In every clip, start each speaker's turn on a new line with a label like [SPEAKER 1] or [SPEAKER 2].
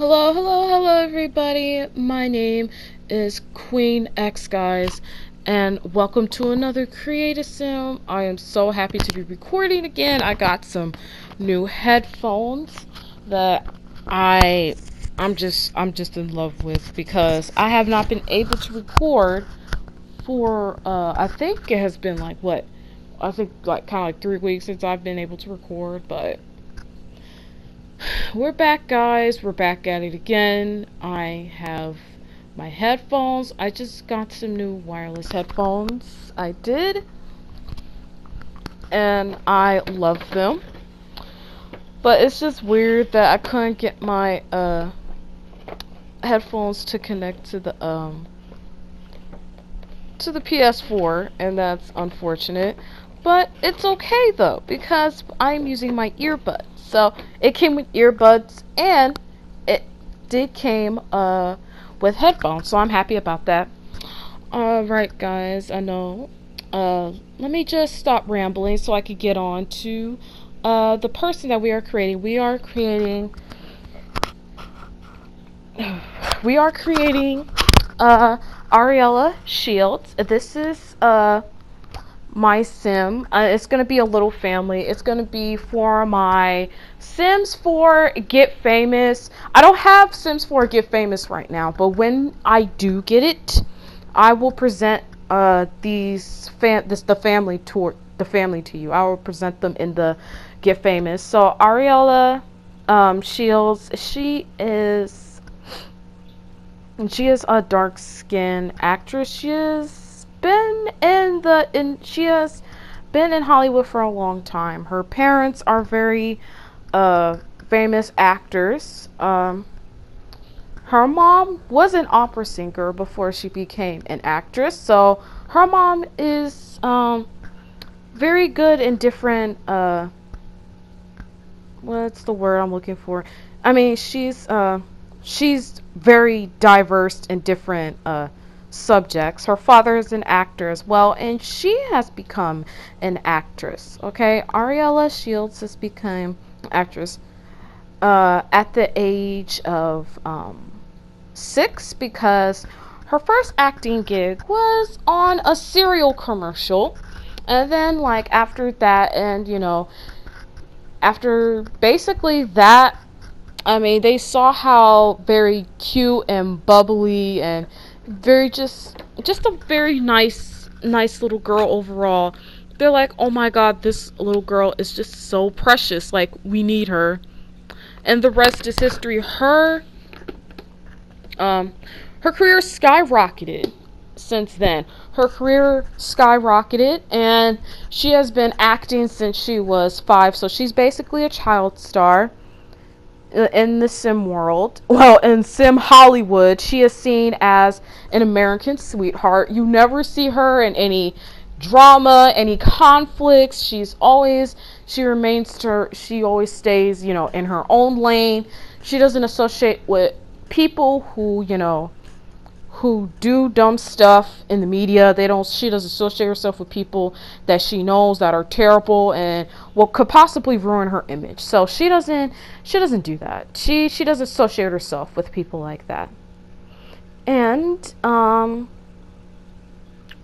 [SPEAKER 1] Hello everybody. My name is Queen X guys, and welcome to another Creative Sim. I am so happy to be recording again. I got some new headphones that I'm just in love with because I have not been able to record for I think it has been like what? I think like kind of like 3 weeks since I've been able to record, but we're back, guys. We're back at it again. I have my headphones. I just got some new wireless headphones. I did, and I love them. But it's just weird that I couldn't get my headphones to connect to the PS4, and that's unfortunate. But it's okay though because I'm using my earbuds. So it came with earbuds and it did came with headphones. So I'm happy about that. Alright guys, I know. Let me just stop rambling so I could get on to the person that we are creating. We are creating uh Ariella Shields. This is my sim. It's gonna be a little family. It's gonna be for my Sims 4 Get Famous. I don't have Sims 4 Get Famous right now, but when I do get it, I will present the family to you. I will present them in the Get Famous. So Ariella Shields, she is a dark skinned actress. She has been in Hollywood for a long time. Her parents are very famous actors. Her mom was an opera singer before she became an actress. So her mom is very good in different what's the word I'm looking for? I mean, she's very diverse in different subjects. Her father is an actor as well, and she has become an actress. Okay, Ariella Shields has become an actress at the age of 6 because her first acting gig was on a cereal commercial, and then like after that, and after basically that, I mean, they saw how very cute and bubbly and very just a very nice little girl overall. They're like, "Oh my god, this little girl is just so precious. Like, we need her." And the rest is history. Um her career skyrocketed since then. Her career skyrocketed, and she has been acting since she was 5, so she's basically a child star in the sim world. Well, in sim Hollywood, she is seen as an American sweetheart. You never see her in any drama, any conflicts. She always stays, in her own lane. She doesn't associate with people who do dumb stuff in the media. She doesn't associate herself with people that she knows that are terrible and what could possibly ruin her image. So she doesn't do that. She doesn't associate herself with people like that. And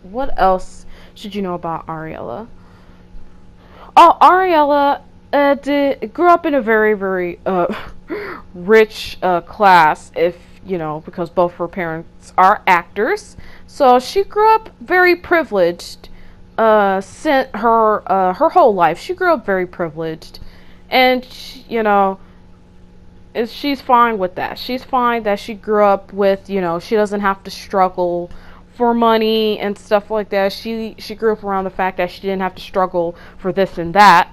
[SPEAKER 1] what else should you know about Ariella? Oh, Ariella grew up in a very, very rich class, if because both her parents are actors. So she grew up very privileged. Sent her whole life. She grew up very privileged, and she's fine with that. She's fine that she grew up with, she doesn't have to struggle for money and stuff like that. She grew up around the fact that she didn't have to struggle for this and that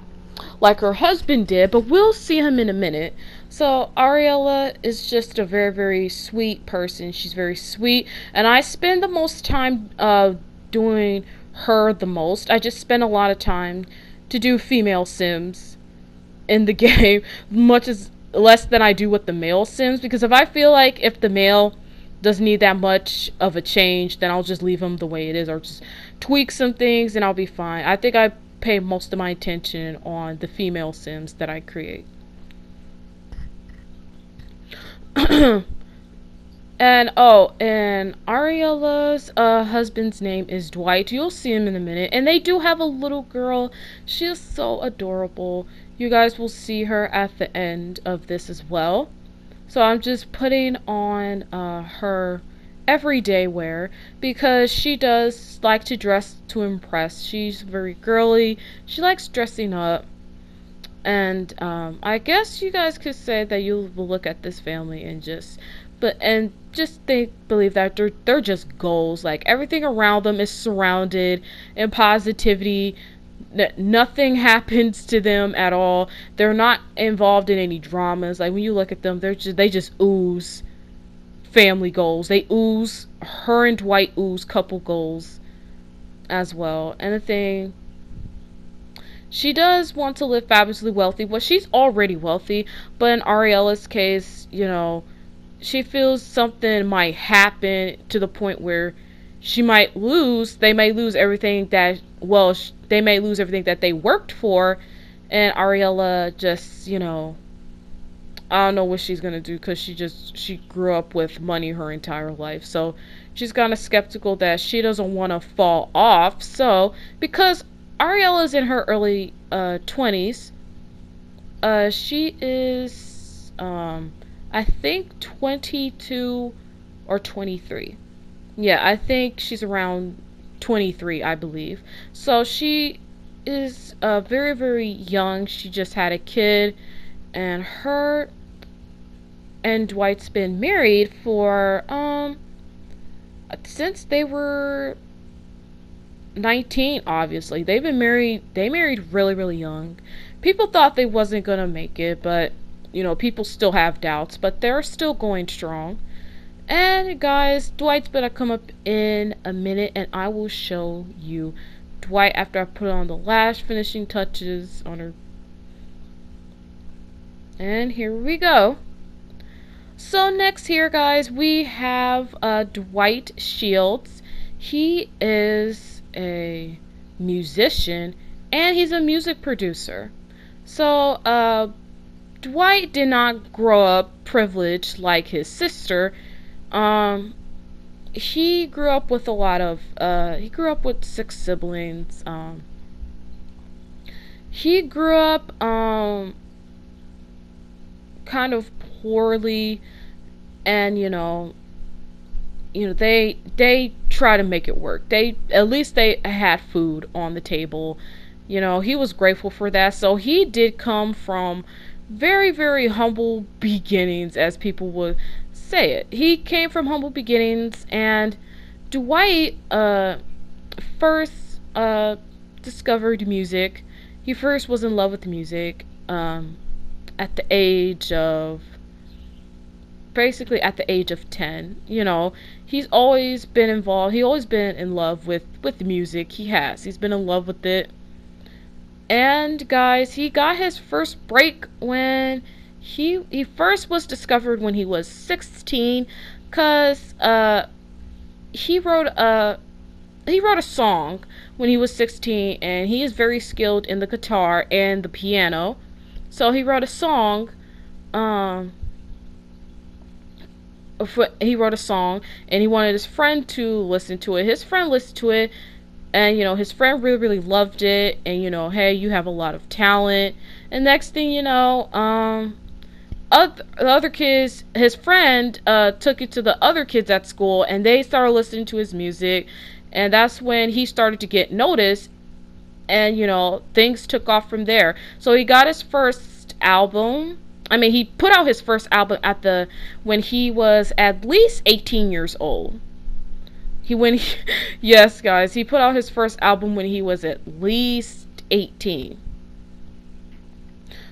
[SPEAKER 1] like her husband did, but we'll see him in a minute. So Ariella is just a very, very sweet person. She's very sweet, and I spend the most time doing her the most. I just spend a lot of time to do female sims in the game, much as less than I do with the male sims, because if the male doesn't need that much of a change, then I'll just leave him the way it is, or just tweak some things and I'll be fine. I think I pay most of my attention on the female sims that I create. And Ariella's husband's name is Dwight. You'll see him in a minute. And they do have a little girl. She is so adorable. You guys will see her at the end of this as well. So I'm just putting on her everyday wear because she does like to dress to impress. She's very girly. She likes dressing up. And I guess you guys could say that you will look at this family and just think believe that they're just goals. Like everything around them is surrounded in positivity. Nothing happens to them at all. They're not involved in any dramas. Like when you look at them, they just ooze family goals. They ooze her and Dwight ooze couple goals as well. And the thing, she does want to live fabulously wealthy. Well, she's already wealthy, but in Ariella's case, she feels something might happen to the point where they may lose everything they may lose everything that they worked for, and Ariella just, I don't know what she's gonna do because she grew up with money her entire life, so she's kind of skeptical that she doesn't want to fall off. So because Ariella's in her early 20s, she is I think 22 or 23. Yeah, I think she's around 23, I believe. So she is very, very young. She just had a kid, and her and Dwight's been married for since they were 19. Obviously, they married really, really young. People thought they wasn't gonna make it, but people still have doubts, but they're still going strong. And guys, Dwight's gonna come up in a minute and I will show you Dwight after I put on the last finishing touches on her. And here we go. So next here, guys, we have Dwight Shields. He is a musician and he's a music producer. So Dwight did not grow up privileged like his sister. He grew up with he grew up with 6 siblings. He grew up kind of poorly, and they try to make it work. At least they had food on the table. He was grateful for that. So he did come from very, very humble beginnings, as people would say it. He came from humble beginnings, and Dwight first discovered music. He first was in love with music at the age of basically at the age of 10. He's always been involved. He's always been in love with music. He's been in love with it. And guys, he got his first break when he first was discovered when he was 16, cause he wrote a song when he was 16, and he is very skilled in the guitar and the piano. So he wrote a song. He wrote a song, and he wanted his friend to listen to it. His friend listened to it, and his friend really, really loved it. And hey, you have a lot of talent. And next thing you know, the other kids, his friend took it to the other kids at school, and they started listening to his music, and that's when he started to get noticed, and things took off from there. So he got his first album. He put out his first album when he was at least 18 years old. Yes, guys, he put out his first album when he was at least 18.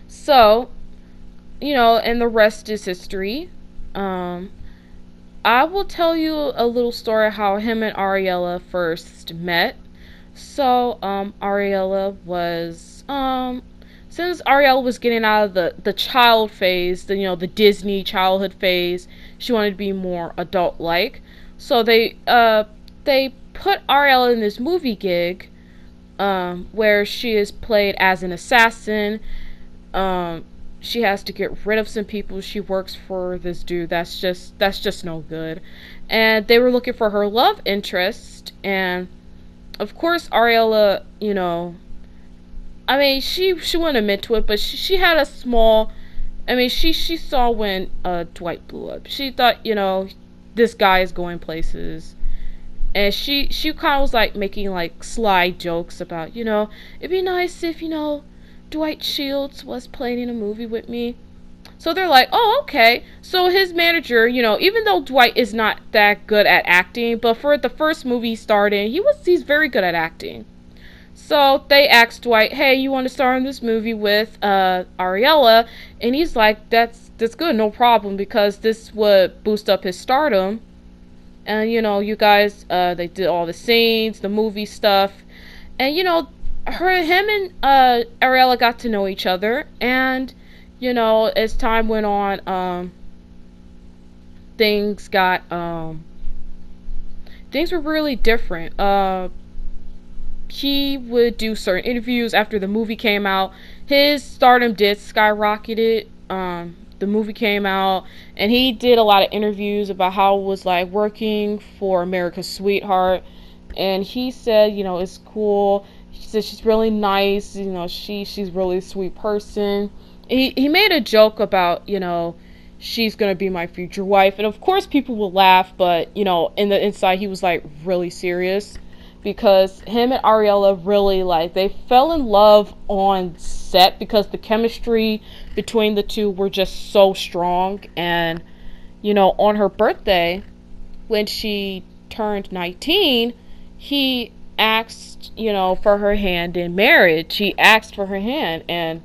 [SPEAKER 1] So, and the rest is history. I will tell you a little story how him and Ariella first met. So, Ariella was, since Ariella was getting out of the child phase, the Disney childhood phase, she wanted to be more adult-like. So they put Ariella in this movie gig, where she is played as an assassin. she has to get rid of some people. She works for this dude that's just no good. And they were looking for her love interest, and of course Ariella, I mean, she wouldn't admit to it, but she had a small. I mean, she saw when Dwight blew up. She thought, this guy is going places, and she kind of was like making like sly jokes about, it'd be nice if Dwight Shields was playing in a movie with me. So they're like, oh, okay. So his manager, even though Dwight is not that good at acting, but for the first movie he starred in, he's very good at acting. So they asked Dwight, hey, you want to star in this movie with Ariella? And he's like, that's good, no problem, because this would boost up his stardom. And, you guys, they did all the scenes, the movie stuff. And, him and Ariella got to know each other. And, as time went on, things were really different. He would do certain interviews after the movie came out. His stardom did skyrocket. The movie came out, and he did a lot of interviews about how it was like working for America's Sweetheart. And he said, it's cool. He said she's really nice. She's really a sweet person. He made a joke about, she's gonna be my future wife, and of course people will laugh, but in the inside he was like really serious, because him and Ariella really, like, they fell in love on set because the chemistry between the two were just so strong. And on her birthday, when she turned 19, he asked for her hand in marriage. He asked for her hand, and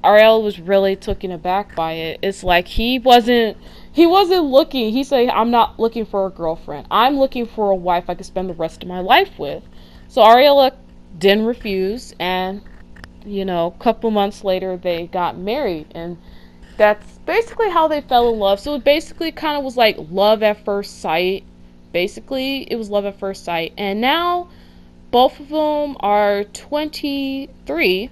[SPEAKER 1] Ariel was really taken aback by it. It's like he wasn't looking. He said, I'm not looking for a girlfriend. I'm looking for a wife I could spend the rest of my life with. So Ariella didn't refuse, and a couple months later they got married, and that's basically how they fell in love. So it basically kind of was like love at first sight. Basically, it was love at first sight. And now both of them are 23.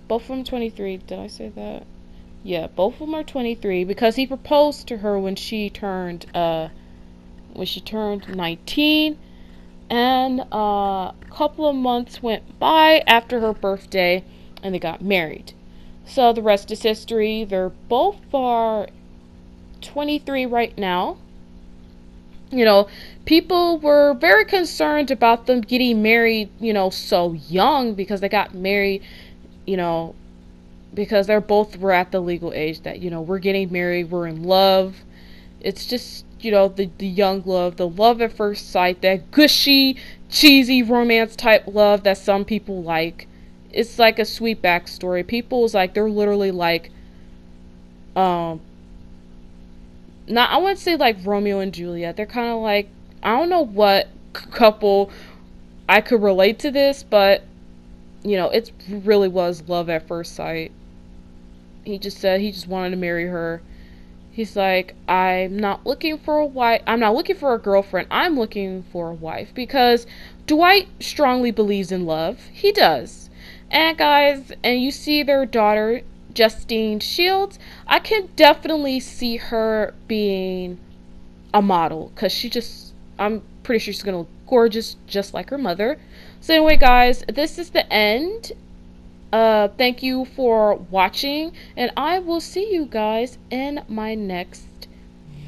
[SPEAKER 1] Both of them 23. Did I say that? Yeah, both of them are 23, because he proposed to her when she turned 19, and a couple of months went by after her birthday, and they got married. So the rest is history. They're both are 23 right now. People were very concerned about them getting married, so young, because they got married, because they're both were at the legal age that, we're getting married, we're in love. It's just, the young love, the love at first sight, that gushy, cheesy romance type love that some people like. It's like a sweet backstory. People's like, they're literally like, not, I wouldn't say like Romeo and Juliet. They're kind of like, I don't know what couple I could relate to this, but it really was love at first sight. He just said he just wanted to marry her. He's like, I'm not looking for a wife. I'm not looking for a girlfriend. I'm looking for a wife, because Dwight strongly believes in love. He does. And guys, and you see their daughter, Justine Shields. I can definitely see her being a model, because I'm pretty sure she's gonna look gorgeous just like her mother. So anyway, guys, this is the end. Thank you for watching, and I will see you guys in my next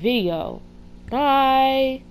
[SPEAKER 1] video. Bye.